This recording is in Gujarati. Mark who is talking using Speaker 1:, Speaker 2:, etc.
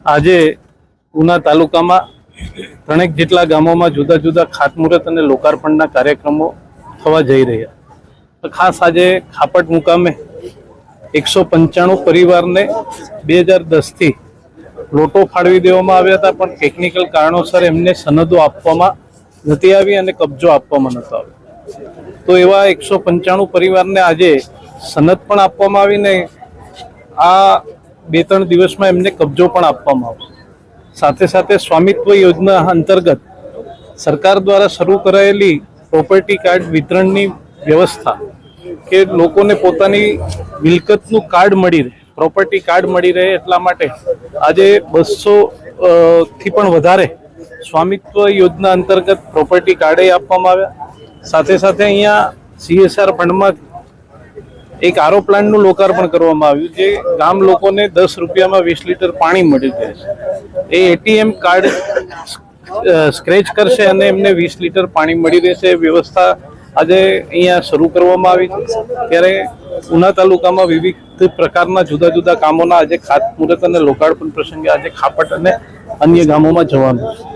Speaker 1: આજે ઉના તાલુકામાં ત્રણેક જેટલા ગામોમાં જુદા જુદા ખાતમુહૂર્ત અને લોકાર્પણના કાર્યક્રમો થવા જઈ રહ્યા. ખાસ આજે ખાપટ મુકામે 195 પરિવારને 2010થી લોટો ફાળવી દેવામાં આવ્યા હતા, પણ ટેકનિકલ કારણોસર એમને સનદો આપવામાં નથી આવી અને કબજો આપવામાં નતો આવ્યો. તો એવા 195 પરિવારને આજે સનદ પણ આપવામાં આવીને આ 2-3 દિવસમાં એમને કબજો પણ આપવામાં આવશે. સાથે સાથે સ્વામિત્વ યોજના અંતર્ગત સરકાર દ્વારા શરૂ કરાયેલી પ્રોપર્ટી કાર્ડ વિતરણની વ્યવસ્થા કે લોકોને પોતાની મિલકતનું કાર્ડ મળી રહે, પ્રોપર્ટી કાર્ડ મળી રહે, એટલા માટે આજે 200 થી પણ વધારે સ્વામિત્વ યોજના અંતર્ગત પ્રોપર્ટી કાર્ડે આપવામાં આવ્યા. સાથે સાથે અહીંયા CSR ફંડમાં એક આરો પ્લાન્ટનું લોકાર્પણ કરવામાં આવ્યું, જે ગામ લોકોને 10 રૂપિયામાં 20 લીટર પાણી મળી રહે છે. એ ATM કાર્ડ સ્ક્રેચ કરશે અને એમને 20 લીટર પાણી મળી રહેશે. એ વ્યવસ્થા આજે અહીંયા શરૂ કરવામાં આવી છે. ત્યારે ઉના તાલુકામાં વિવિધ પ્રકારના જુદા જુદા કામોના આજે ખાતમુહૂર્ત અને લોકાર્પણ પ્રસંગે આજે ખાપટ અને અન્ય ગામોમાં જવાનું છે.